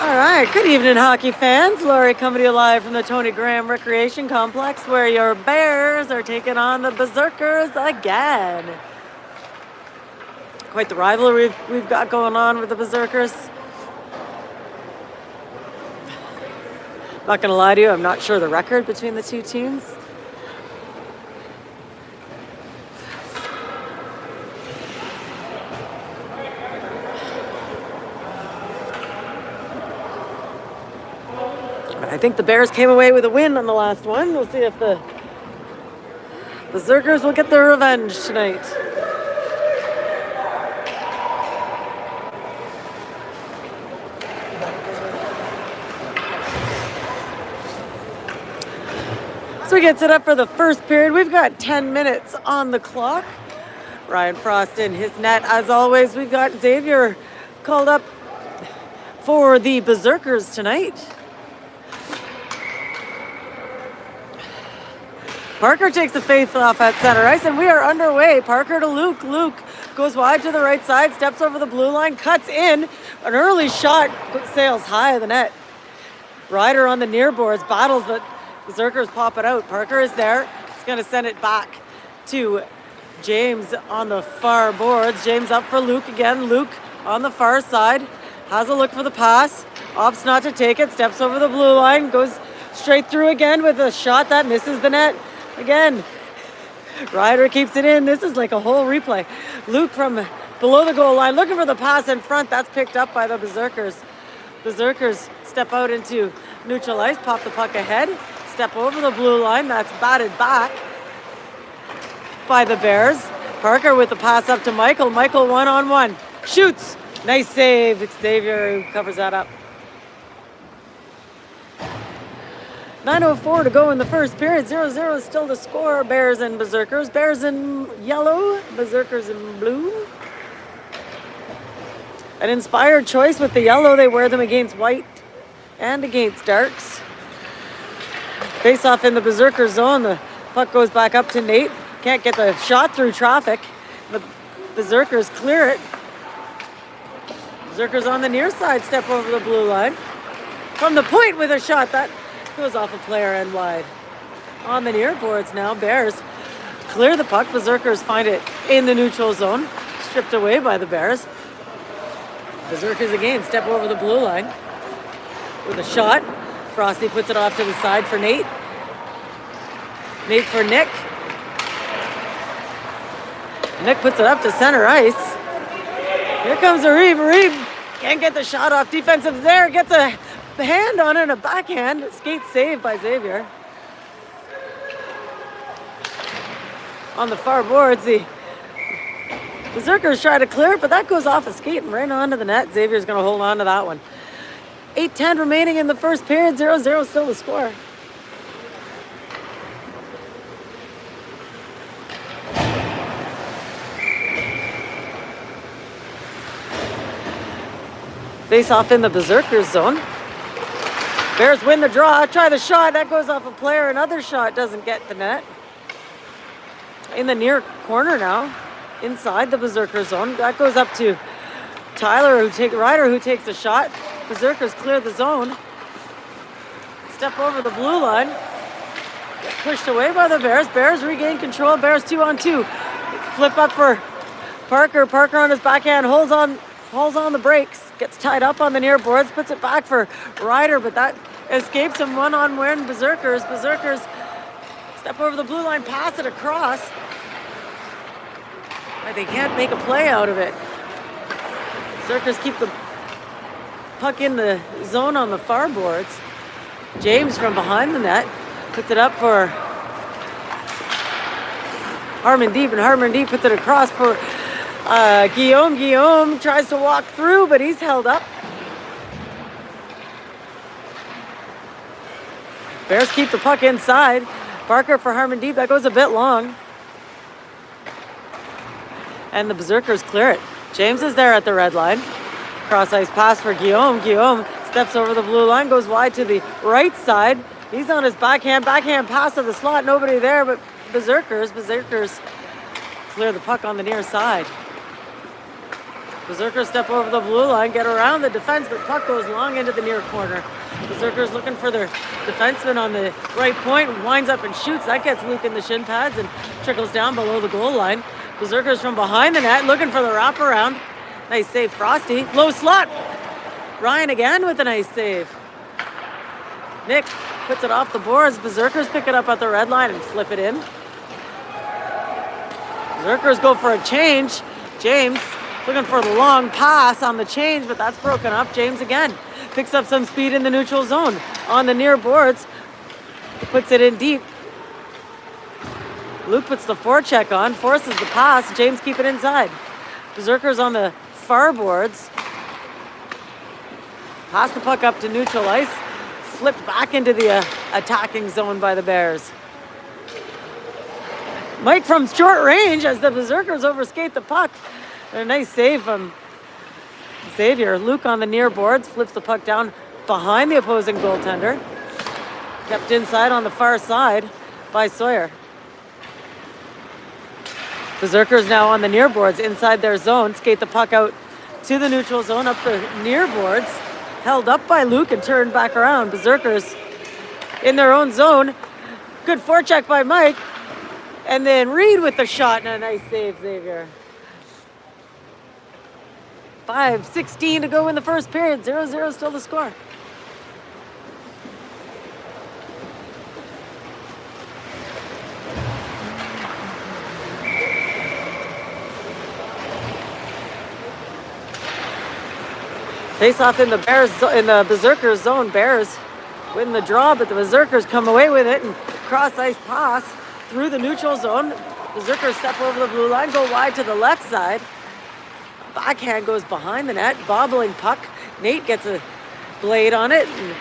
All right, good evening, hockey fans. Laurie coming to you live from the Tony Graham Recreation Complex, where your Bears are taking on the Berzerkers again. Quite the rivalry we've got going on with the Berzerkers. Not gonna lie to you, I'm not sure the record between the two teams. I think the Bears came away with a win on the last one. We'll see if the Berzerkers will get their revenge tonight. So we get set up for the first period. We've got 10 minutes on the clock. Ryan Frost in his net. As always, we've got Xavier called up for the Berzerkers tonight. Parker takes the face-off at center ice, and we are underway. Parker to Luke. Luke goes wide to the right side, steps over the blue line, cuts in. An early shot sails high of the net. Ryder on the near boards, battles, but Berzerkers pop it out. Parker is there. He's going to send it back to James on the far boards. James up for Luke again. Luke on the far side. Has a look for the pass. Opts not to take it. Steps over the blue line. Goes straight through again with a shot that misses the net. Again, Ryder keeps it in. This is like a whole replay. Luke from below the goal line looking for the pass in front. That's picked up by the Berzerkers. Berzerkers step out into neutral ice, pop the puck ahead, step over the blue line. That's batted back by the Bears. Parker with the pass up to Michael. Michael one-on-one. Shoots. Nice save. Xavier covers that up. 9:04 to go in the first period. 0-0 is still the score. Bears and Berzerkers. Bears in yellow, Berzerkers in blue. An inspired choice with the yellow. They wear them against white and against darks. Face off in the Berzerker zone. The puck goes back up to Nate. Can't get the shot through traffic. The Berzerkers clear it. Berzerkers on the near side step over the blue line. From the point with a shot that goes off a player end wide. On the near boards now, Bears clear the puck. Berzerkers find it in the neutral zone. Stripped away by the Bears. Berzerkers again step over the blue line with a shot. Frosty puts it off to the side for Nate. Nate for Nick. Nick puts it up to center ice. Here comes Arib. Arib can't get the shot off. Defensive there. Gets a hand on it and a backhand. Skate saved by Xavier. On the far boards, the Berzerkers try to clear it, but that goes off a skate and right onto the net. Xavier's going to hold on to that one. 8:10 remaining in the first period. 0-0 still the score. Face off in the Berzerkers zone. Bears win the draw. Try the shot. That goes off a player. Another shot doesn't get the net. In the near corner now. Inside the Berzerker zone. That goes up to Tyler, Ryder, who takes a shot. Berzerkers clear the zone. Step over the blue line. Get pushed away by the Bears. Bears regain control. Bears 2-on-2. Flip up for Parker. Parker on his backhand. Holds on the brakes. Gets tied up on the near boards. Puts it back for Ryder, but that escapes him one-on-one. Berzerkers. Berzerkers step over the blue line. Pass it across. But they can't make a play out of it. Berzerkers keep the puck in the zone on the far boards. James from behind the net puts it up for Harmon Deep, and Harmon Deep puts it across for Guillaume. Guillaume tries to walk through, but he's held up. Bears keep the puck inside. Parker for Harmon Deep. That goes a bit long. And the Berzerkers clear it. James is there at the red line. Cross ice pass for Guillaume. Guillaume steps over the blue line, goes wide to the right side. He's on his backhand pass to the slot. Nobody there but Berzerkers. Berzerkers clear the puck on the near side. Berzerkers step over the blue line, get around the defense, but puck goes long into the near corner. Berzerkers looking for their defenseman on the right point, winds up and shoots. That gets Luke in the shin pads and trickles down below the goal line. Berzerkers from behind the net, looking for the wraparound. Nice save, Frosty. Low slot. Ryan again with a nice save. Nick puts it off the boards. Berzerkers pick it up at the red line and flip it in. Berzerkers go for a change. James looking for the long pass on the change, but that's broken up. James again picks up some speed in the neutral zone. On the near boards, puts it in deep. Luke puts the forecheck on, forces the pass. James keep it inside. Berzerkers on the far boards. Pass the puck up to neutral ice. Flipped back into the attacking zone by the Bears. Mike from short range as the Berzerkers overskate the puck. A nice save from Xavier. Luke on the near boards, flips the puck down behind the opposing goaltender. Kept inside on the far side by Sawyer. Berzerkers now on the near boards inside their zone. Skate the puck out to the neutral zone up the near boards. Held up by Luke and turned back around. Berzerkers in their own zone. Good forecheck by Mike. And then Reed with the shot and a nice save, Xavier. 5:16 to go in the first period. 0-0 still the score. Face off in the Berzerkers zone. Bears win the draw, but the Berzerkers come away with it and cross ice pass through the neutral zone. Berzerkers step over the blue line, go wide to the left side. Backhand goes behind the net, bobbling puck. Nate gets a blade on it and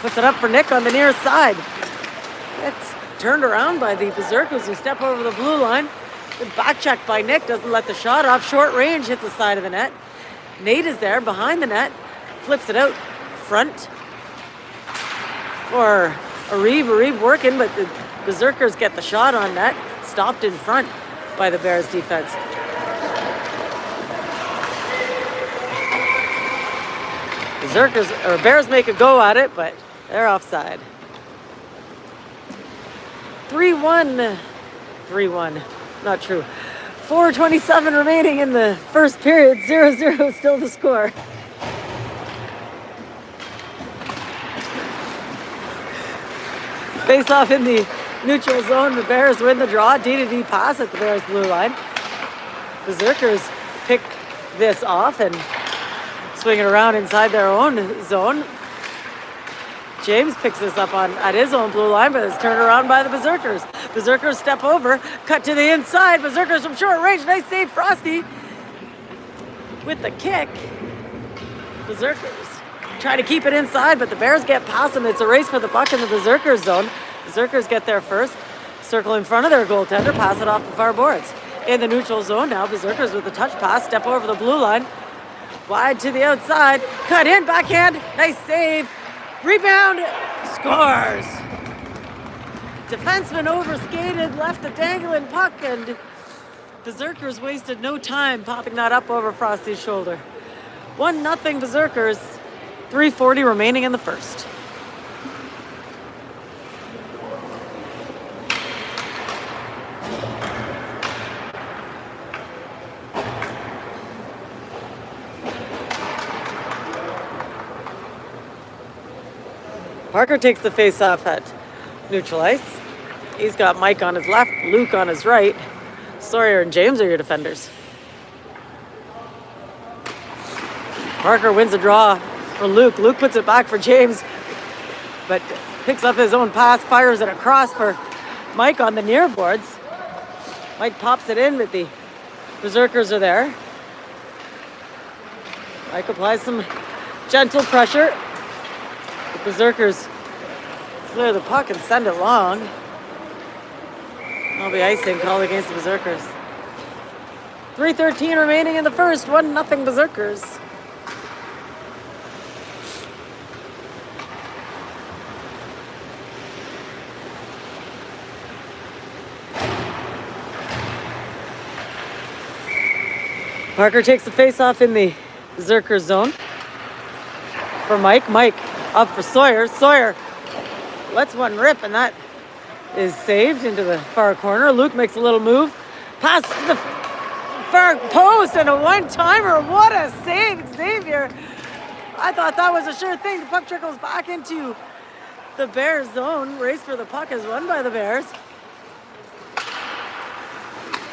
puts it up for Nick on the near side. It's turned around by the Berzerkers who step over the blue line. The back check by Nick doesn't let the shot off. Short range hits the side of the net. Nate is there behind the net, flips it out front for Arib working, but the Berzerkers get the shot on net, stopped in front by the Bears defense. Bears make a go at it, but they're offside. 3-1, not true. 4:27 remaining in the first period. 0-0 still the score. Face off in the neutral zone. The Bears win the draw. D-to-D pass at the Bears blue line. Berzerkers pick this off and swing it around inside their own zone. James picks this up at his own blue line, but it's turned around by the Berzerkers. Berzerkers step over, cut to the inside. Berzerkers from short range. Nice save, Frosty. With the kick. Berzerkers try to keep it inside, but the Bears get past them. It's a race for the puck in the Berzerkers zone. Berzerkers get there first. Circle in front of their goaltender, pass it off the far boards. In the neutral zone now, Berzerkers with a touch pass, step over the blue line. Wide to the outside, cut in, backhand, nice save. Rebound, scores. Defenseman overskated, left a dangling puck, and Berzerkers wasted no time popping that up over Frosty's shoulder. 1-0 Berzerkers, 3:40 remaining in the first. Parker takes the face-off at neutral ice. He's got Mike on his left, Luke on his right. Sawyer and James are your defenders. Parker wins the draw for Luke. Luke puts it back for James, but picks up his own pass, fires it across for Mike on the near boards. Mike pops it in, but the Berzerkers are there. Mike applies some gentle pressure. The Berzerkers clear the puck and send it long. That'll be icing called against the Berzerkers. 3:13 remaining in the first. 1-0 Berzerkers. Parker takes the face-off in the Berzerkers zone for Mike. Mike up for Sawyer. Sawyer lets one rip, and that is saved into the far corner. Luke makes a little move. Pass to the far post and a one-timer. What a save, Xavier. I thought that was a sure thing. The puck trickles back into the Bears zone. Race for the puck is won by the Bears.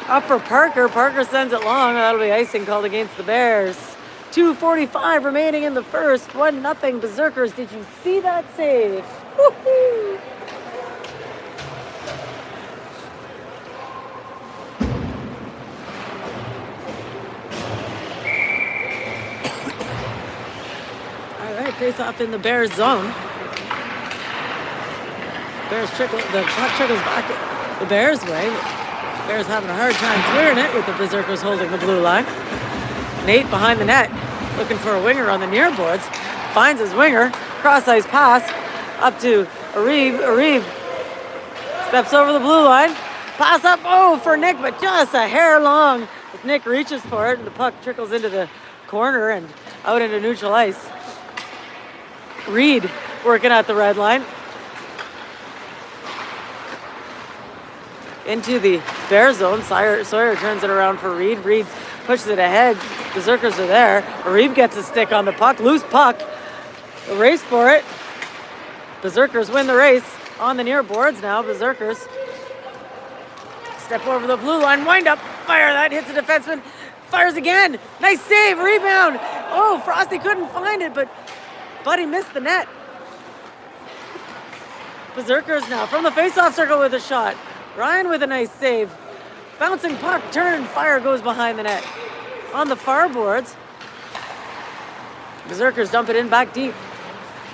Up for Parker. Parker sends it long. That'll be icing called against the Bears. 2:45 remaining in the first. 1-0 Berzerkers. Did you see that save? Woo-hoo! All right, face off in the Bears zone. The puck trickles back the Bears' way. Bears having a hard time clearing it with the Berzerkers holding the blue line. Nate behind the net, looking for a winger on the near boards. Finds his winger, cross-ice pass up to Arib. Arib steps over the blue line. Pass up, for Nick, but just a hair long. As Nick reaches for it, and the puck trickles into the corner and out into neutral ice. Reed working at the red line. Into the Bear zone. Sawyer turns it around for Reed. Reed pushes it ahead. Berzerkers are there. Reed gets a stick on the puck. Loose puck. A race for it. Berzerkers win the race on the near boards now. Berzerkers step over the blue line. Wind up. Fire. That hits the defenseman. Fires again. Nice save. Rebound. Frosty couldn't find it, but Buddy missed the net. Berzerkers now from the face-off circle with a shot. Ryan with a nice save. Bouncing puck, turn and fire goes behind the net. On the far boards, Berzerkers dump it in back deep.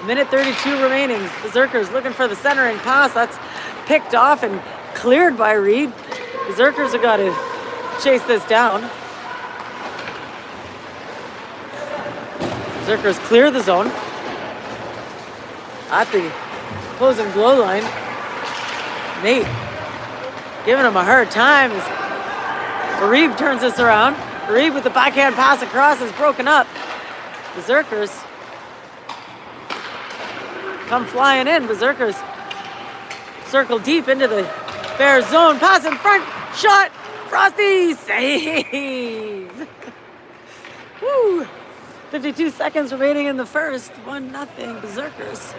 1:32 remaining. Berzerkers looking for the centering pass. That's picked off and cleared by Reed. Berzerkers have got to chase this down. Berzerkers clear the zone. At the opposing blow line, Nate giving him a hard time as Arib turns this around. Arib with the backhand pass across is broken up. Berzerkers come flying in. Berzerkers circle deep into the Bears zone. Pass in front. Shot. Frosty save. Woo. 52 seconds remaining in the first. 1-0 Berzerkers.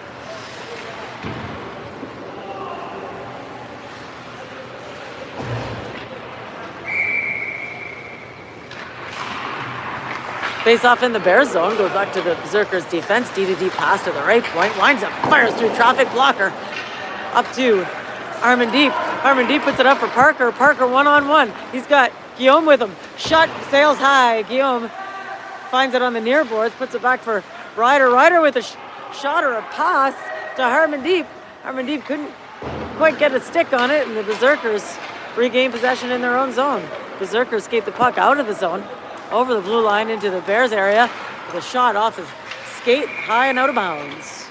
Face off in the Bears zone, goes back to the Berzerkers defense. D2D pass to the right point, winds up, fires through traffic blocker. Up to Armandeep. Armandeep puts it up for Parker. Parker one-on-one. He's got Guillaume with him. Shot, sails high. Guillaume finds it on the near boards, puts it back for Ryder. Ryder with a shot or a pass to Armandeep. Armandeep couldn't quite get a stick on it, and the Berzerkers regain possession in their own zone. Berzerkers skate the puck out of the zone, over the blue line into the Bears area with a shot off his skate, high and out of bounds.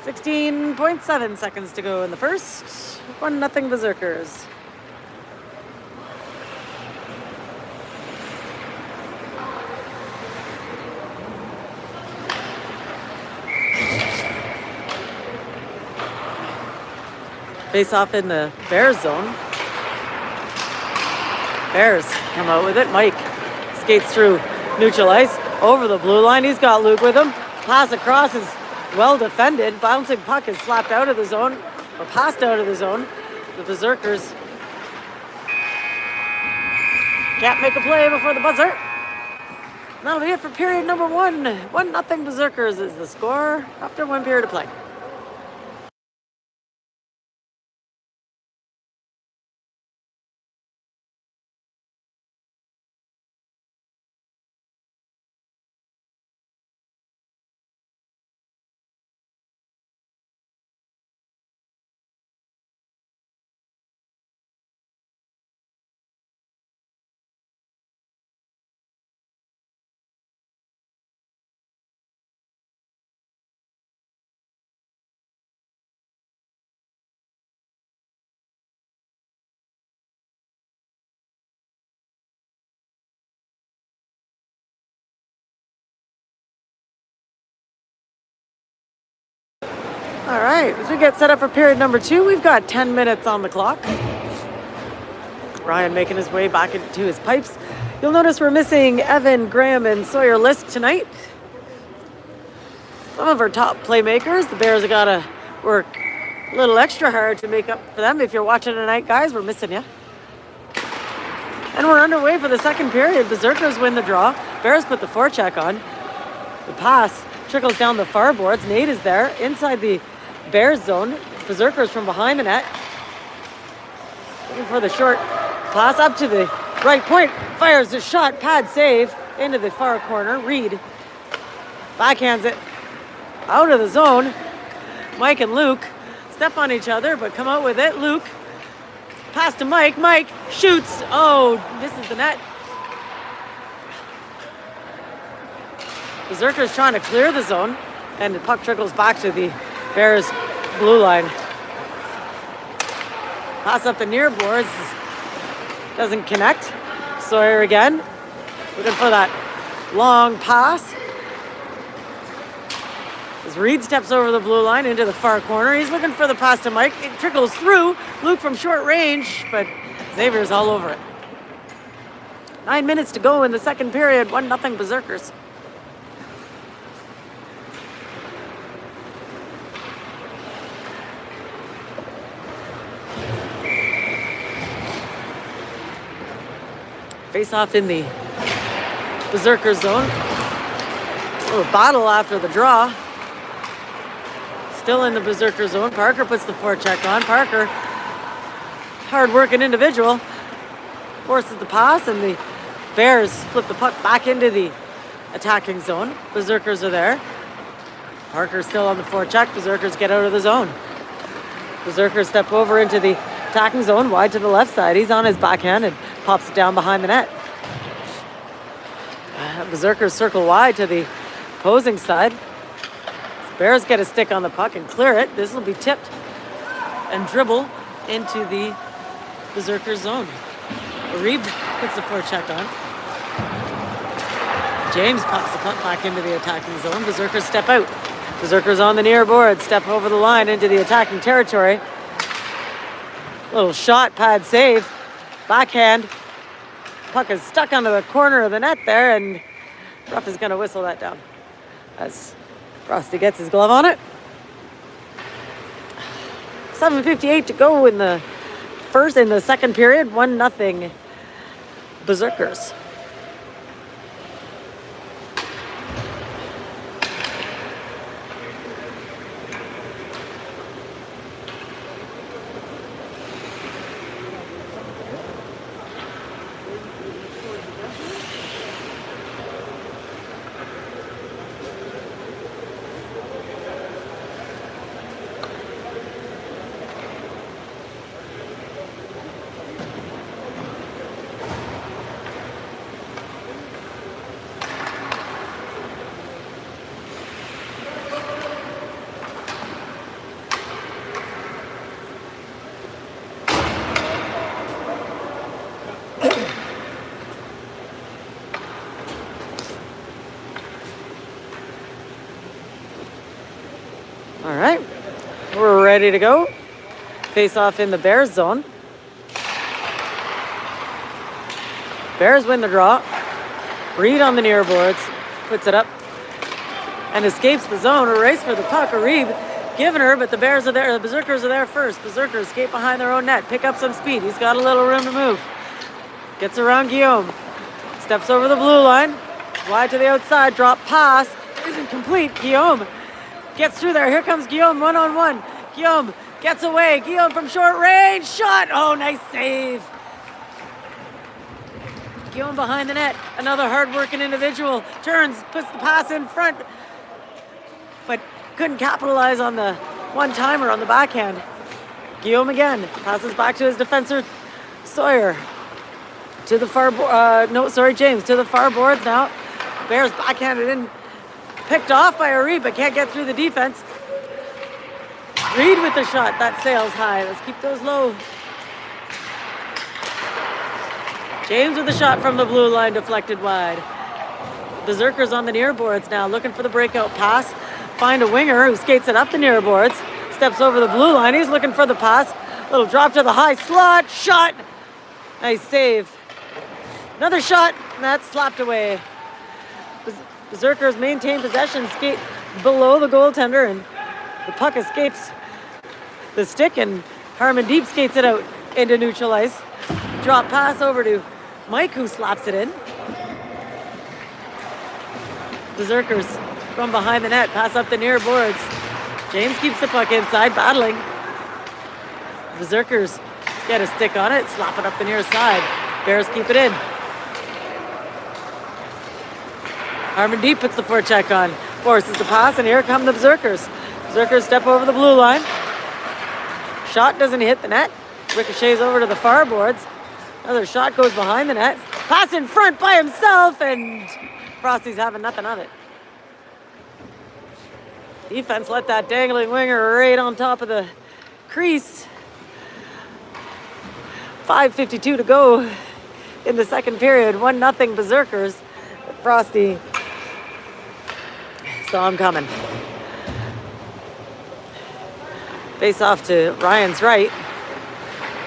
16.7 seconds to go in the first. 1-0 Berzerkers. Face off in the Bears zone. Bears come out with it. Mike skates through neutral ice over the blue line. He's got Luke with him. Pass across is well defended. Bouncing puck is slapped out of the zone, or passed out of the zone. The Berzerkers can't make a play before the buzzer. And that'll be it for period number 1. 1-0 Berzerkers is the score after 1 period of play. All right, as we get set up for period number 2, we've got 10 minutes on the clock. Ryan making his way back into his pipes. You'll notice we're missing Evan, Graham, and Sawyer Lisk tonight. Some of our top playmakers. The Bears have got to work a little extra hard to make up for them. If you're watching tonight, guys, we're missing you. And we're underway for the second period. Berzerkers win the draw. Bears put the forecheck on. The pass trickles down the far boards. Nate is there inside the Bears zone. Berzerkers from behind the net. Looking for the short pass up to the right point. Fires the shot. Pad save into the far corner. Reed backhands it out of the zone. Mike and Luke step on each other but come out with it. Luke pass to Mike. Mike shoots. Oh, misses the net. Berzerkers trying to clear the zone, and the puck trickles back to the Bears blue line. Pass up the near boards. Doesn't connect. Sawyer again. Looking for that long pass. As Reed steps over the blue line into the far corner. He's looking for the pass to Mike. It trickles through. Luke from short range, but Xavier's all over it. 9 minutes to go in the second period. 1-0 Berzerkers. Face off in the Berzerker zone. A little battle after the draw. Still in the Berzerker zone. Parker puts the forecheck on. Parker, hard-working individual, forces the pass, and the Bears flip the puck back into the attacking zone. Berzerkers are there. Parker still on the forecheck. Berzerkers get out of the zone. Berzerkers step over into the attacking zone, wide to the left side. He's on his backhand and pops it down behind the net. Berzerkers circle wide to the opposing side. Bears get a stick on the puck and clear it. This will be tipped and dribble into the Berzerker zone. Reeb puts the forecheck on. James pops the puck back into the attacking zone. Berzerkers step out. Berzerkers on the near board, step over the line into the attacking territory. Little shot, pad save. Backhand. Puck is stuck onto the corner of the net there, and Ruff is going to whistle that down as Frosty gets his glove on it. 7:58 to go in the second period. 1-0 Berzerkers. All right, we're ready to go. Face off in the Bears zone. Bears win the draw. Reed on the near boards, puts it up and escapes the zone. A race for the puck. Reeb giving her, but the Bears are there. The Berzerkers are there first. Berzerkers skate behind their own net, pick up some speed. He's got a little room to move. Gets around Guillaume. Steps over the blue line. Wide to the outside, drop pass. Isn't complete. Guillaume gets through there. Here comes Guillaume one-on-one. Guillaume gets away. Guillaume from short range. Shot. Oh, nice save. Guillaume behind the net. Another hard-working individual. Turns, puts the pass in front, but couldn't capitalize on the one-timer on the backhand. Guillaume again. Passes back to his defender, Sawyer. To the far James. To the far boards now. Bears backhanded in. Picked off by Reed, but can't get through the defense. Reed with the shot. That sails high. Let's keep those low. James with the shot from the blue line, deflected wide. Berzerkers on the near boards now, looking for the breakout pass. Find a winger who skates it up the near boards. steps over the blue line. He's looking for the pass. Little drop to the high slot. Shot. Nice save. Another shot, and that's slapped away. Berzerkers maintain possession, skate below the goaltender, and the puck escapes the stick, and Harmon Deep skates it out into neutral ice. Drop pass over to Mike, who slaps it in. Berzerkers from behind the net, pass up the near boards. James keeps the puck inside, battling. Berzerkers get a stick on it, slap it up the near side. Bears keep it in. Harmon Deep puts the forecheck on, forces the pass, and here come the Berzerkers. Berzerkers step over the blue line. Shot doesn't hit the net. Ricochets over to the far boards. Another shot goes behind the net. Pass in front by himself, and Frosty's having nothing of it. Defense let that dangling winger right on top of the crease. 5:52 to go in the second period. 1-0 Berzerkers. Frosty saw him coming. Face off to Ryan's right.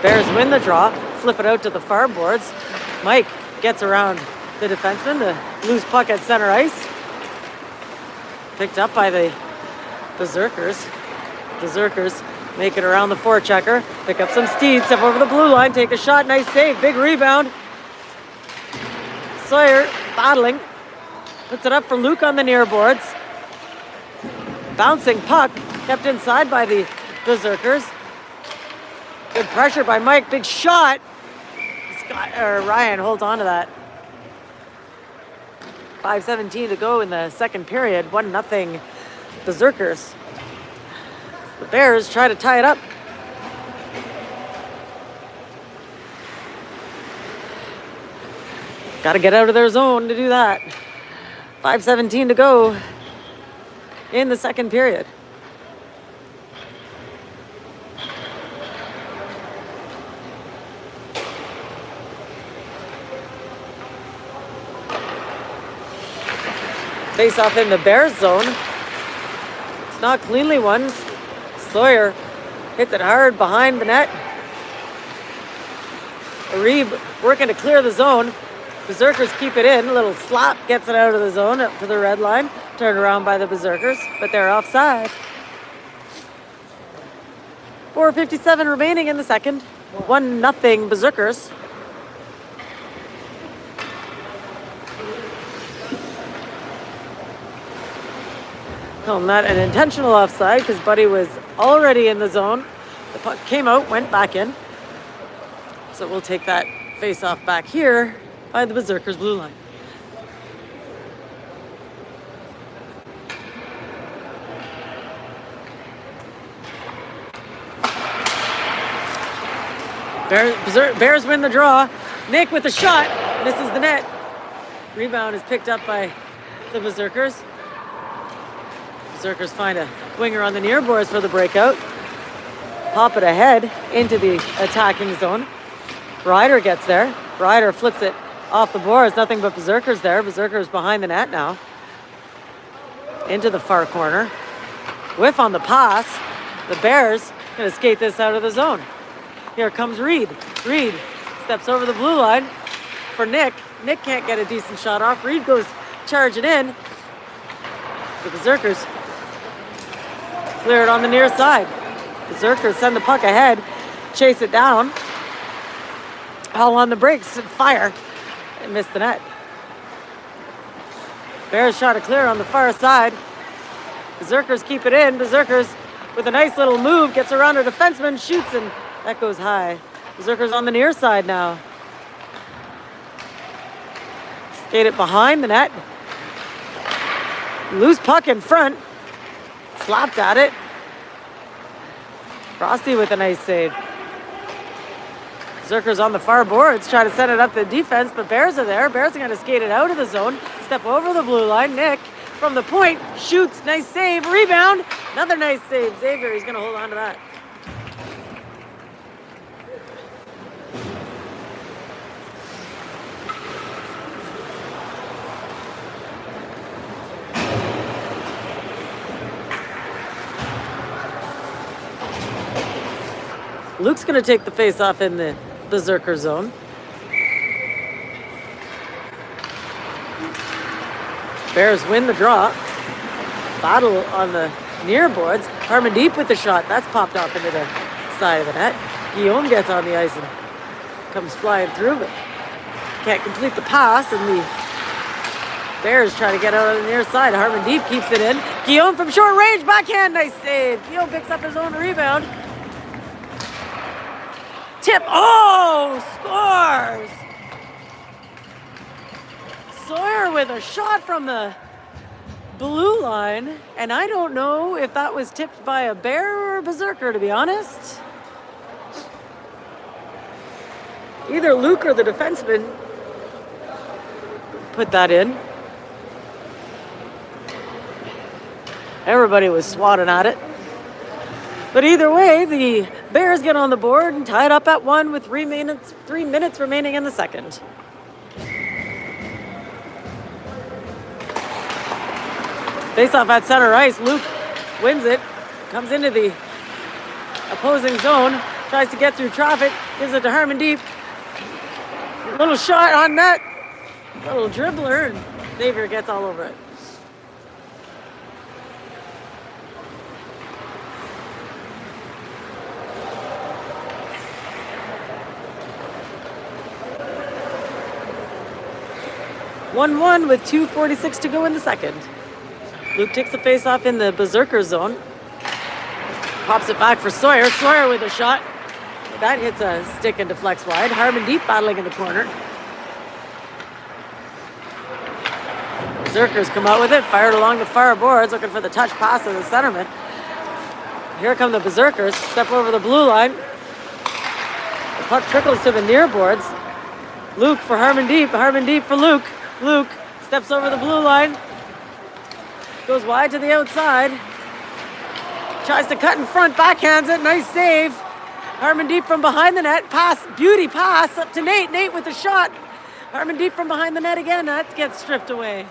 Bears win the draw. Flip it out to the far boards. Mike gets around the defenseman. The loose puck at center ice. Picked up by the Berzerkers. Berzerkers make it around the forechecker. Pick up some speed. Step over the blue line. Take a shot. Nice save. Big rebound. Sawyer battling. Puts it up for Luke on the near boards. Bouncing puck. Kept inside by the Berzerkers. Good pressure by Mike. Big shot. Ryan holds on to that. 5:17 to go in the second period. 1-0 Berzerkers. The Bears try to tie it up. Got to get out of their zone to do that. 5:17 to go in the second period. Face off in the Bears zone. It's not cleanly won. Sawyer hits it hard behind the net. Reeb working to clear the zone. Berzerkers keep it in. A little slap gets it out of the zone up to the red line. Turned around by the Berzerkers, but they're offside. 4:57 remaining in the second. 1-0 Berzerkers. Calling that an intentional offside because Buddy was already in the zone. The puck came out, went back in. So we'll take that face-off back here by the Berzerkers blue line. Bears win the draw. Nick with the shot, misses the net. Rebound is picked up by the Berzerkers. Berzerkers find a winger on the near boards for the breakout. Pop it ahead into the attacking zone. Ryder gets there. Ryder flips it off the boards. Nothing but Berzerkers there. Berzerkers behind the net now. Into the far corner. Whiff on the pass. The Bears going to skate this out of the zone. Here comes Reed. Reed steps over the blue line for Nick. Nick can't get a decent shot off. Reed goes charging in. The Berzerkers clear it on the near side. Berzerkers send the puck ahead, chase it down. All on the brakes, fire, and miss the net. Bears try to clear on the far side. Berzerkers keep it in. Berzerkers with a nice little move gets around a defenseman, shoots, and that goes high. Berzerkers on the near side now. Skate it behind the net. Loose puck in front. Slapped at it. Frosty with a nice save. Berzerkers on the far boards, try to set it up to the defense, but Bears are there. Bears are going to skate it out of the zone. Step over the blue line. Nick from the point shoots. Nice save. Rebound. Another nice save. Xavier, he's going to hold on to that. Luke's going to take the face-off in the Berzerker zone. Bears win the draw. Battle on the near boards. Harmon Deep with the shot. That's popped off into the side of the net. Guillaume gets on the ice and comes flying through, but can't complete the pass, and the Bears try to get out on the near side. Harmon Deep keeps it in. Guillaume from short range, backhand, nice save. Guillaume picks up his own rebound. Tip, oh, scores! Sawyer with a shot from the blue line, and I don't know if that was tipped by a Bear or a Berzerker, to be honest. Either Luke or the defenseman put that in. Everybody was swatting at it. But either way, the Bears get on the board and tied up at 1 with 3 minutes remaining in the second. Face-off at center ice. Luke wins it. Comes into the opposing zone. Tries to get through traffic. Gives it to Harmon Deep. Little shot on net. Little dribbler. And Xavier gets all over it. (1-1) with 2:46 to go in the second. Luke takes the face-off in the Berzerker zone. Pops it back for Sawyer. Sawyer with a shot. That hits a stick and deflects wide. Harmon Deep battling in the corner. Berzerkers come out with it. Fired along the far boards, looking for the touch pass of the centerman. Here come the Berzerkers. Step over the blue line. The puck trickles to the near boards. Luke for Harmon Deep. Harmon Deep for Luke. Luke steps over the blue line. Goes wide to the outside. Tries to cut in front. Backhands it. Nice save. Harmon Deep from behind the net. Pass. Beauty pass up to Nate. Nate with a shot. Harmon Deep from behind the net again. That gets stripped away.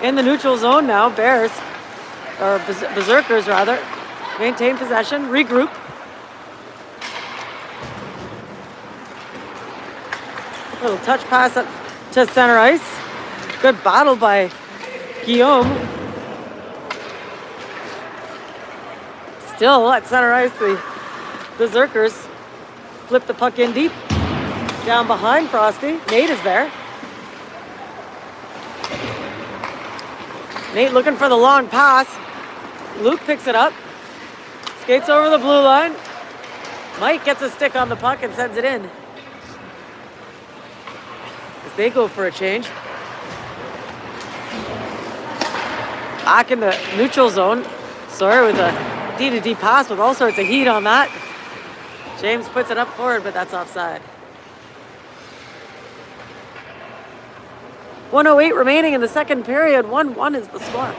In the neutral zone now. Bears, or Berzerkers rather, maintain possession. Regroup. Little touch pass up to center ice. Good battle by Guillaume. Still at center ice, the Berzerkers flip the puck in deep. Down behind Frosty. Nate is there. Nate looking for the long pass. Luke picks it up. Skates over the blue line. Mike gets a stick on the puck and sends it in. They go for a change. Back in the neutral zone. Sawyer with a D-to-D pass with all sorts of heat on that. James puts it up forward, but that's offside. 1:08 remaining in the second period. 1-1 is the score.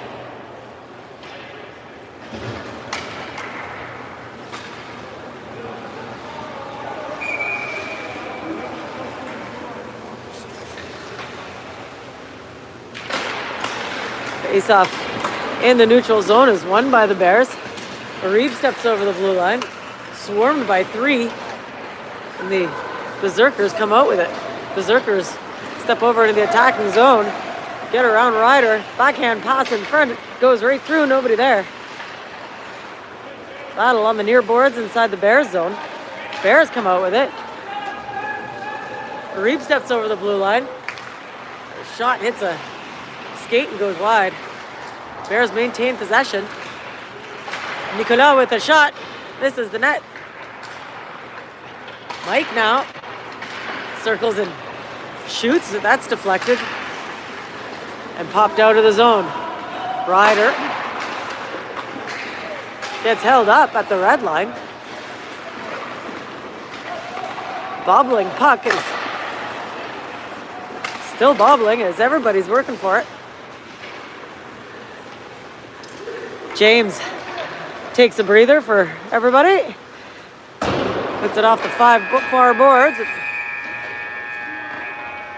Face-off in the neutral zone is won by the Bears. Reeve steps over the blue line. Swarmed by 3. And the Berzerkers come out with it. Berzerkers step over into the attacking zone. Get around Ryder. Backhand pass in front. Goes right through. Nobody there. Battle on the near boards inside the Bears zone. Bears come out with it. Reeve steps over the blue line. The shot hits a skate and goes wide. Bears maintain possession. Nicolas with a shot. Misses the net. Mike now circles and shoots. That's deflected and popped out of the zone. Ryder gets held up at the red line. Bobbling puck is still bobbling as everybody's working for it. James takes a breather for everybody. Puts it off the 5 far boards.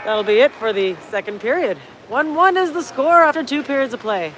That'll be it for the second period. 1-1 is the score after 2 periods of play.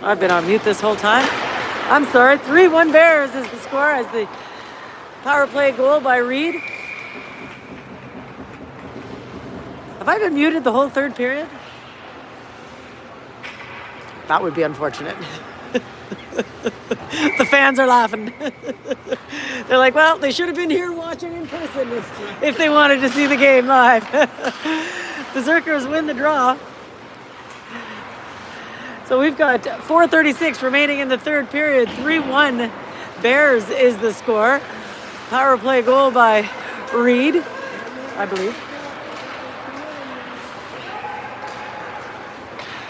I've been on mute this whole time. I'm sorry. 3-1 Bears is the score as the power play goal by Reed. Have I been muted the whole third period? That would be unfortunate. The fans are laughing. They're like, well, they should have been here watching in person if they wanted to see the game live. Berzerkers win the draw. So we've got 4:36 remaining in the third period. 3-1 Bears is the score. Power play goal by Reed, I believe.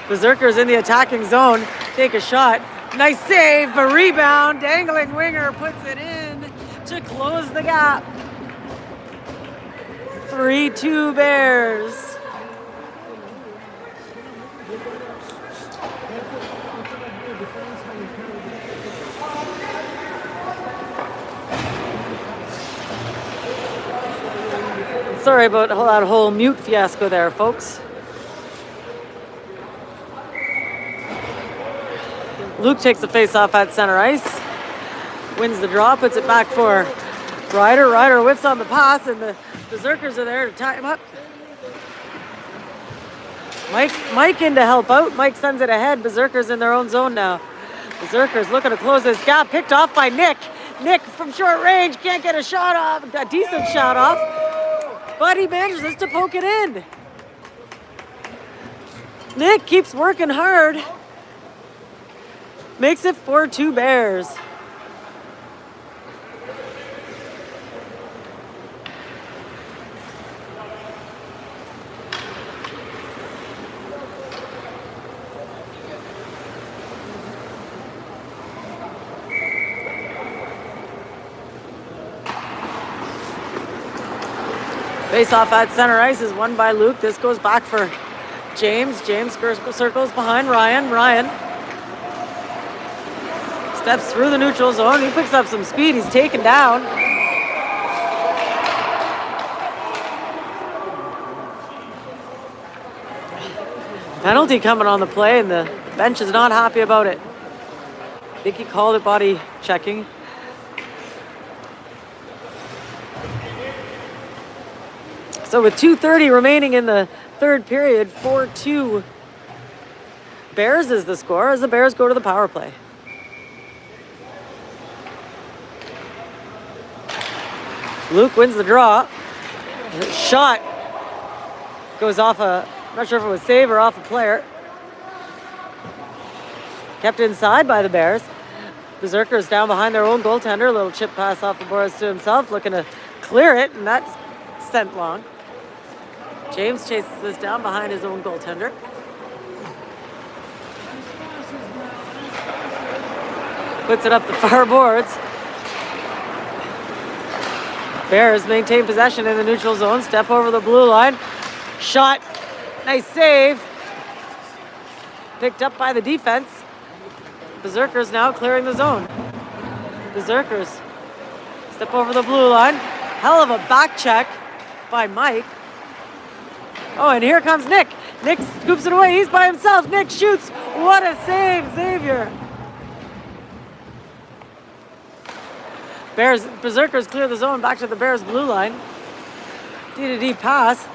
Berzerkers in the attacking zone. Take a shot. Nice save, a rebound. Dangling winger puts it in to close the gap. 3-2 Bears. Sorry about that whole mute fiasco there, folks. Luke takes the face-off at center ice. Wins the draw, puts it back for Ryder. Ryder whips on the pass, and the Berzerkers are there to tie him up. Mike in to help out. Mike sends it ahead. Berzerkers in their own zone now. Berzerkers looking to close this gap. Picked off by Nick. Nick from short range can't get a shot off. A decent shot off. But he manages to poke it in. Nick keeps working hard. Makes it 4-2 Bears. Face-off at center ice is won by Luke. This goes back for James. James circles behind Ryan. Ryan steps through the neutral zone. He picks up some speed. He's taken down. Penalty coming on the play, and the bench is not happy about it. I think he called it body checking. So with 2:30 remaining in the third period, 4-2 Bears is the score as the Bears go to the power play. Luke wins the draw. Shot goes off I'm not sure if it was save or off a player. Kept inside by the Bears. Berzerkers down behind their own goaltender. A little chip pass off the boards to himself, looking to clear it, and that's sent long. James chases this down behind his own goaltender. Puts it up the far boards. Bears maintain possession in the neutral zone. Step over the blue line. Shot. Nice save. Picked up by the defense. Berzerkers now clearing the zone. Berzerkers step over the blue line. Hell of a back check by Mike. Oh, and here comes Nick. Nick scoops it away. He's by himself. Nick shoots. What a save, Xavier. Berzerkers clear the zone back to the Bears blue line. D-to-D pass.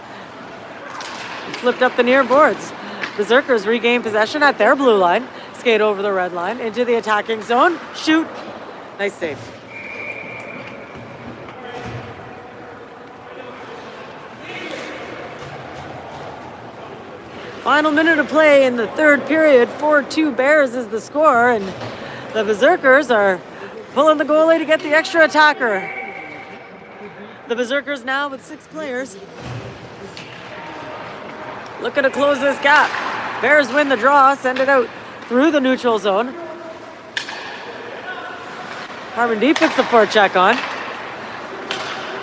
Flipped up the near boards. Berzerkers regain possession at their blue line. Skate over the red line into the attacking zone. Shoot. Nice save. Final minute of play in the third period. 4-2 Bears is the score, and the Berzerkers are pulling the goalie to get the extra attacker. The Berzerkers now with 6 players. Looking to close this gap. Bears win the draw, send it out through the neutral zone. Harmon D puts the forecheck on.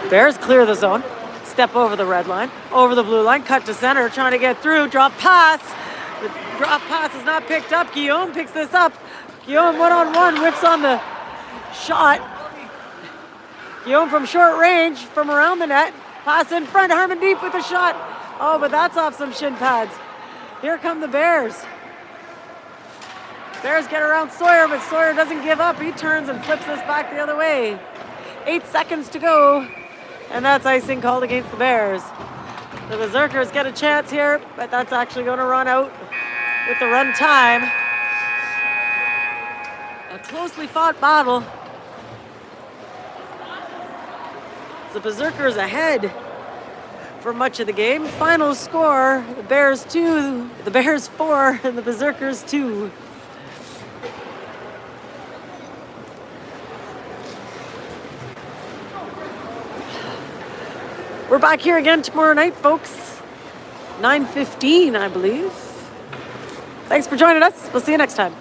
Bears clear the zone. Step over the red line, over the blue line, cut to center, trying to get through, drop pass. The drop pass is not picked up. Guillaume picks this up. Guillaume one-on-one, whips on the shot. Guillaume from short range, from around the net. Pass in front, Harmon Deep with a shot. Oh, but that's off some shin pads. Here come the Bears. Bears get around Sawyer, but Sawyer doesn't give up. He turns and flips this back the other way. 8 seconds to go, and that's icing called against the Bears. The Berzerkers get a chance here, but that's actually going to run out with the run time. A closely fought battle. The Berzerkers ahead for much of the game. Final score, the Bears 2, the Bears 4, and the Berzerkers 2. We're back here again tomorrow night, folks. 9:15, I believe. Thanks for joining us. We'll see you next time.